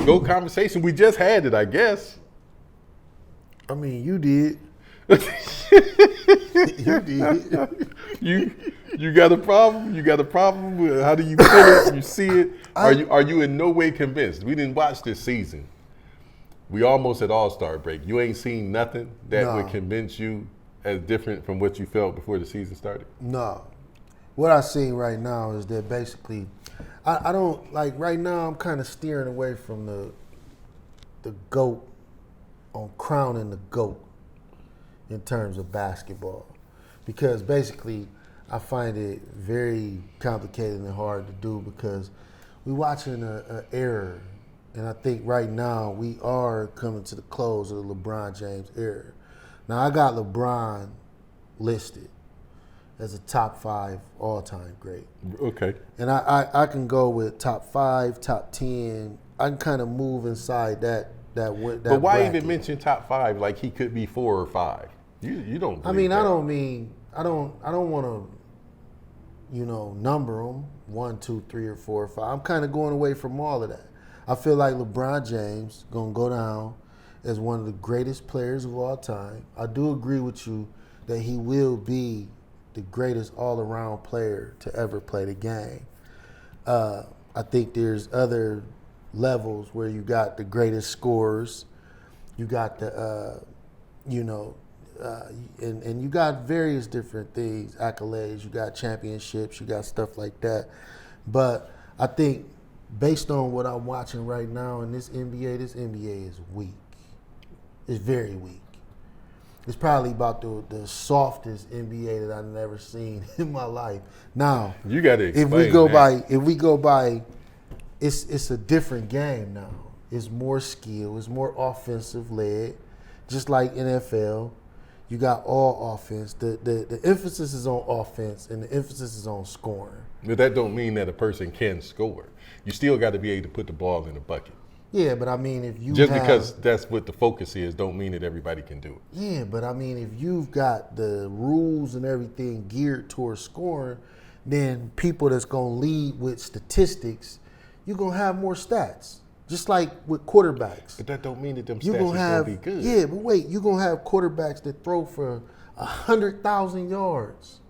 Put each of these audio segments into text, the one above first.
GOAT conversation. We just had it, I guess. I mean, you did. You did. You got a problem? You got a problem? How do you feel it? You see it? Are you in no way convinced? We didn't watch this season. We almost at All-Star break. You ain't seen nothing that would convince you as different from what you felt before the season started? No. What I see right now is that basically, I don't, like right now I'm kind of steering away from the GOAT on crowning the GOAT in terms of basketball. Because basically, I find it very complicated and hard to do because we're watching an era, and I think right now we are coming to the close of the LeBron James era. Now, I got LeBron listed as a top 5 all-time great. Okay. And I can go with top 5, top 10. I can kind of move inside that But why bracket. even mention top 5 like he could be 4 or 5? You don't. I mean, that. I don't want to, number them 1, 2, 3, or 4, or 5. I'm kind of going away from all of that. I feel like LeBron James gonna go down as one of the greatest players of all time. I do agree with you that he will be the greatest all-around player to ever play the game. I think there's other levels where you got the greatest scorers, you got the, and you got various different things, accolades, you got championships, you got stuff like that. But I think based on what I'm watching right now in this NBA is weak. It's very weak. It's probably about the softest NBA that I've never seen in my life. Now, you got to explain if we go by, it's a different game now. It's more skill. It's more offensive led, just like NFL. You got all offense. The emphasis is on offense, and the emphasis is on scoring. But that don't mean that a person can score. You still got to be able to put the ball in the bucket. Yeah, but I mean, if you because that's what the focus is, don't mean that everybody can do it. Yeah, but I mean, if you've got the rules and everything geared towards scoring, then people that's gonna lead with statistics, you're gonna have more stats. Just like with quarterbacks. But that don't mean that them stats is gonna be good. Yeah, but wait, you're gonna have quarterbacks that throw for 100,000 yards.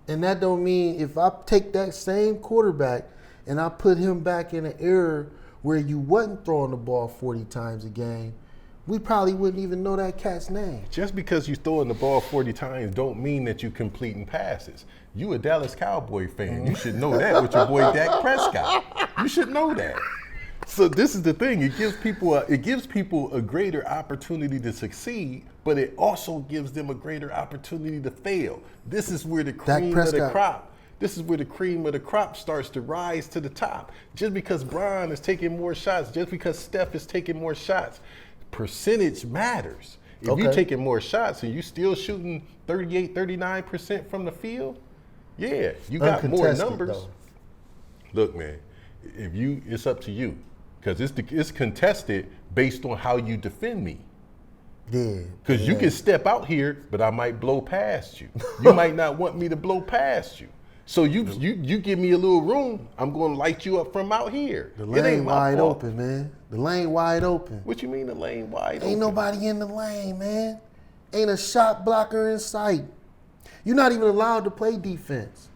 And that don't mean if I take that same quarterback and I put him back in an era where you wasn't throwing the ball 40 times a game, we probably wouldn't even know that cat's name. Just because you throwing the ball 40 times don't mean that you completing passes. You a Dallas Cowboy fan. You should know that with your boy Dak Prescott. You should know that. So this is the thing. It gives people a greater opportunity to succeed, but it also gives them a greater opportunity to fail. This is where the cream of the crop. This is where the cream of the crop starts to rise to the top. Just because Bron is taking more shots, just because Steph is taking more shots, percentage matters. If you're taking more shots and you still shooting 38, 39% from the field, yeah, you got more numbers. Though. Look, man, it's up to you. Because it's contested based on how you defend me. Yeah. Because you can step out here, but I might blow past you. You might not want me to blow past you. So you give me a little room, I'm going to light you up from out here. The lane wide open, man. The lane wide open. What you mean the lane wide open? Ain't nobody in the lane, man. Ain't a shot blocker in sight. You're not even allowed to play defense.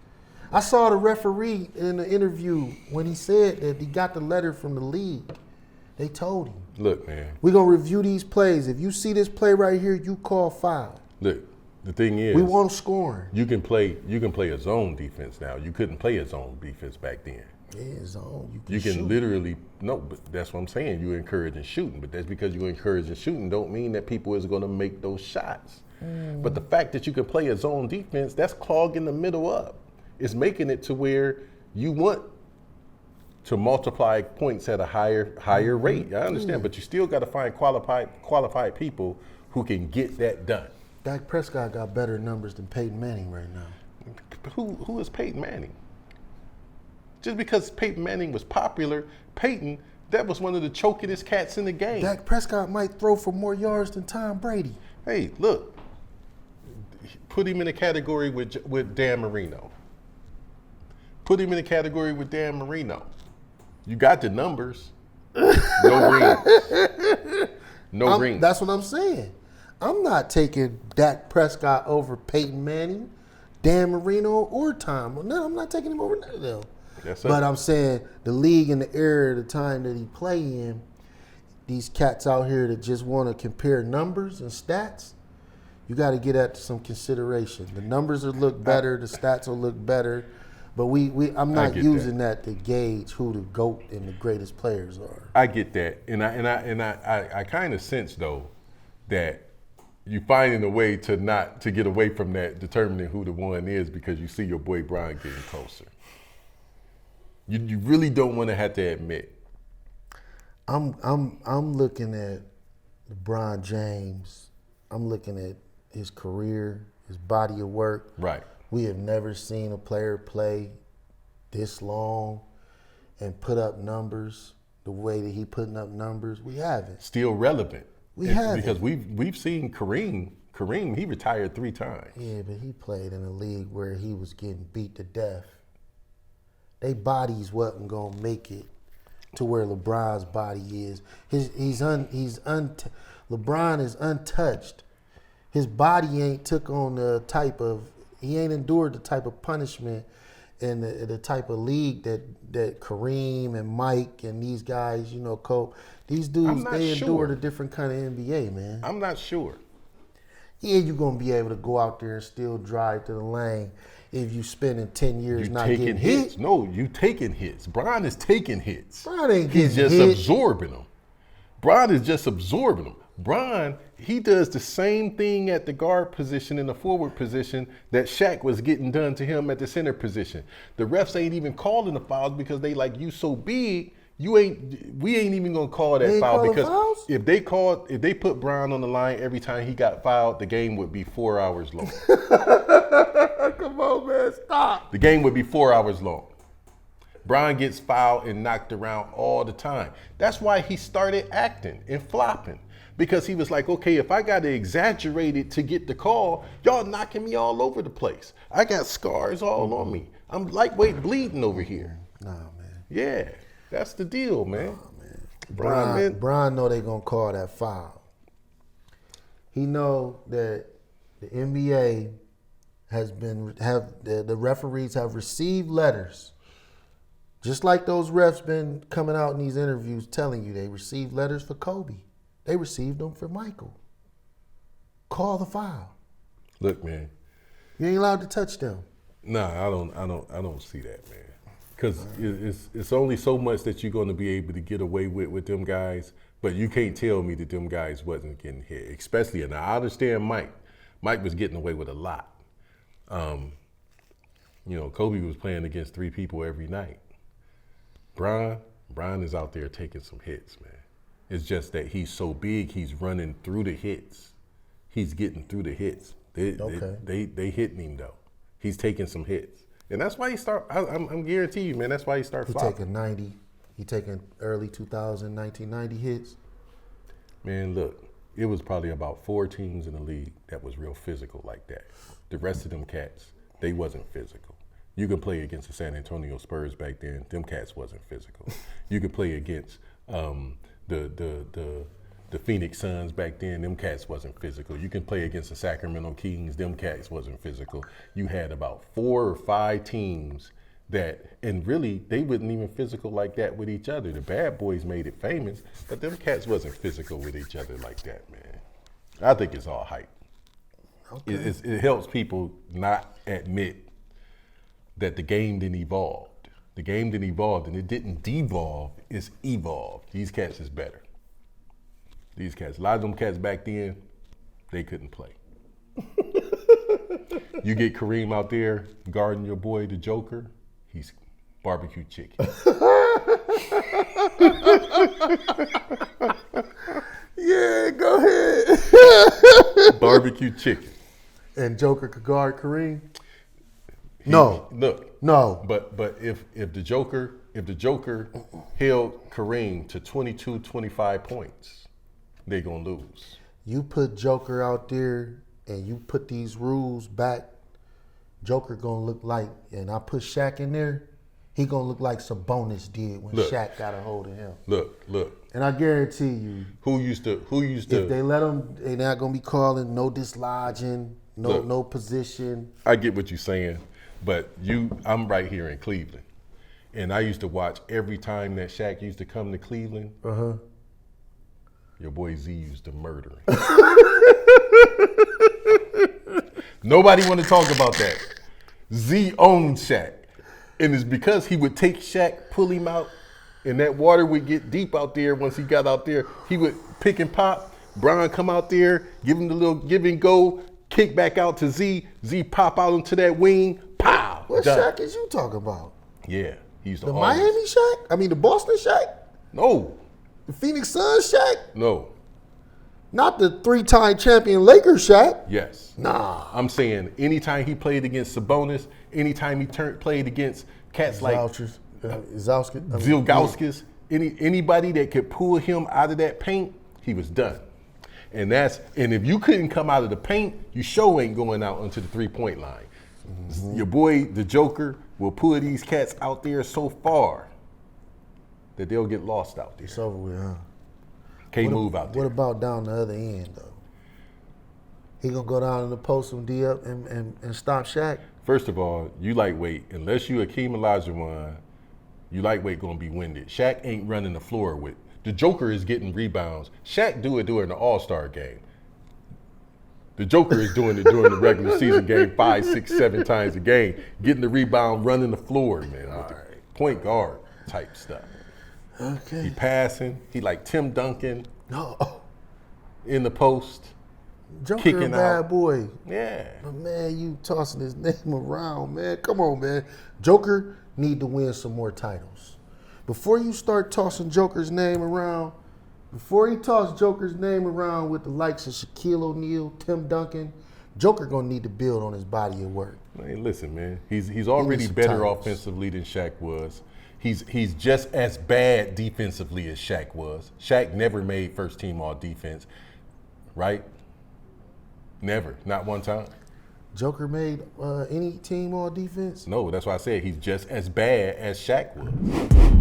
I saw the referee in the interview when he said that he got the letter from the league. They told him, look, man, we're going to review these plays. If you see this play right here, you call foul. Look, the thing is, we want scoring. You can play a zone defense now. You couldn't play a zone defense back then. Yeah, zone. You can literally, no, but that's what I'm saying. You're encouraging shooting, but that's because you're encouraging shooting don't mean that people is going to make those shots. But the fact that you can play a zone defense, that's clogging the middle up. It's making it to where you want to multiply points at a higher rate. I understand, but you still got to find qualified people who can get that done. Dak Prescott got better numbers than Peyton Manning right now. Who is Peyton Manning? Just because Peyton Manning was popular, that was one of the chokingest cats in the game. Dak Prescott might throw for more yards than Tom Brady. Hey, look, put him in a category with Dan Marino. Put him in a category with Dan Marino. You got the numbers, No greens. No greens. That's what I'm saying. I'm not taking Dak Prescott over Peyton Manning, Dan Marino, or Tom. No, I'm not taking him over none of them. Yes, But I'm saying the league and the era of the time that he play in, these cats out here that just want to compare numbers and stats, you got to get at some consideration. The numbers will look better, the stats will look better, but I'm not using that to gauge who the GOAT and the greatest players are. I get that, and I kind of sense though that you finding a way to get away from that, determining who the one is because you see your boy Brian getting closer. You really don't want to have to admit. I'm looking at LeBron James. I'm looking at his career, his body of work. Right. We have never seen a player play this long and put up numbers the way that he putting up numbers. We haven't. Still relevant. We haven't. Because we've seen Kareem. Kareem, he retired 3 times. Yeah, but he played in a league where he was getting beat to death. They bodies wasn't gonna make it to where LeBron's body is. LeBron is untouched. His body ain't took on he ain't endured the type of punishment and the type of league that Kareem and Mike and these guys, Cole, these dudes, they endured a different kind of NBA, man. I'm not sure. Yeah, you're going to be able to go out there and still drive to the lane if you spending 10 years not getting hit. No, you taking hits. Bron is taking hits. Bron ain't getting He's just hit. absorbing them. Bron is just absorbing them. Bron, he does the same thing at the guard position and the forward position that Shaq was getting done to him at the center position. The refs ain't even calling the fouls because they like, you so big, we ain't even gonna call that foul because fouls? if they put Bron on the line every time he got fouled, the game would be 4 hours long. Come on, man, stop. The game would be 4 hours long. Bron gets fouled and knocked around all the time. That's why he started acting and flopping. Because he was like, okay, if I got to exaggerate it to get the call, y'all knocking me all over the place. I got scars all on me. I'm lightweight bleeding over here. Nah, man. Yeah, that's the deal, man. Nah, man. Bron know they gonna call that foul. He know that the NBA the referees have received letters. Just like those refs been coming out in these interviews telling you they received letters for Kobe. They received them for Michael. Call the foul. Look, man. You ain't allowed to touch them. Nah, I don't see that, man. Because it's only so much that you're going to be able to get away with them guys, but you can't tell me that them guys wasn't getting hit. Especially, and I understand Mike. Mike was getting away with a lot. Kobe was playing against 3 people every night. Bron is out there taking some hits, man. It's just that he's so big, he's running through the hits. He's getting through the hits. They hitting him though. He's taking some hits, and that's why he start. I'm guarantee you, man. That's why he start. He taking 90. He taking early 2000, 1990 hits. Man, look, it was probably about 4 teams in the league that was real physical like that. The rest of them cats, they wasn't physical. You could play against the San Antonio Spurs back then. Them cats wasn't physical. You could play against the Phoenix Suns back then. Them cats wasn't physical. You can play against the Sacramento Kings. Them cats wasn't physical. You had about 4 or 5 teams and really they wasn't even physical like that with each other. The bad boys made it famous, but them cats wasn't physical with each other like that, man. I think it's all hype. Okay. It helps people not admit that the game didn't evolve. The game didn't evolve, and it didn't devolve, it's evolved. These cats is better. These cats, a lot of them cats back then, they couldn't play. You get Kareem out there guarding your boy, the Joker, he's barbecue chicken. Yeah, go ahead. Barbecue chicken. And Joker could guard Kareem? No. But if the Joker held Kareem to 22, 25 points, they gonna lose. You put Joker out there and you put these rules back, Joker gonna look like, and I put Shaq in there, he gonna look like Sabonis did when Shaq got a hold of him. Look. And I guarantee you, Who used to? if they let him, they're not gonna be calling no dislodging, no position. I get what you're saying, but I'm right here in Cleveland, and I used to watch every time that Shaq used to come to Cleveland. Your boy Z used to murder him. Nobody want to talk about that. Z owned Shaq, and it's because he would take Shaq, pull him out, and that water would get deep out there. Once he got out there, he would pick and pop. Bron come out there, give him the little give and go, kick back out to Z. Z pop out into that wing, pow. What done. Shaq is you talking about? Yeah, he used to The always. Miami Shaq? I mean, the Boston Shaq? No, The Phoenix Suns Shaq? no, Not the 3-time champion Lakers Shaq? yes. Nah. I'm saying anytime he played against Sabonis, anytime he played against cats like Zilgauskas, anybody that could pull him out of that paint, he was done. And if you couldn't come out of the paint, you sure ain't going out onto the 3-point line. Mm-hmm. Your boy, the Joker, will pull these cats out there so far that they'll get lost out there. It's over with, huh? Can't move out there. What about down the other end, though? He gonna go down in the post and D up and stop Shaq? First of all, you lightweight, unless you Akeem Olajuwon, you lightweight gonna be winded. Shaq ain't running the floor with. The Joker is getting rebounds. Shaq do it during the All-Star game. The Joker is doing it during the regular season game 5, 6, 7 times a game, getting the rebound, running the floor, man. With the point guard type stuff. Okay. He passing. He like Tim Duncan No. in the post. Joker Kicking a bad out. boy. Yeah. But man, you tossing his name around, man. Come on, man. Joker need to win some more titles. Before you start tossing Joker's name around, before he toss Joker's name around with the likes of Shaquille O'Neal, Tim Duncan, Joker gonna need to build on his body of work. Man, listen, man. He's already some better titles. offensively than Shaq was. He's just as bad defensively as Shaq was. Shaq never made first team all defense, right? Never, not one time. Joker made any team all defense? No, that's why I said he's just as bad as Shaq was.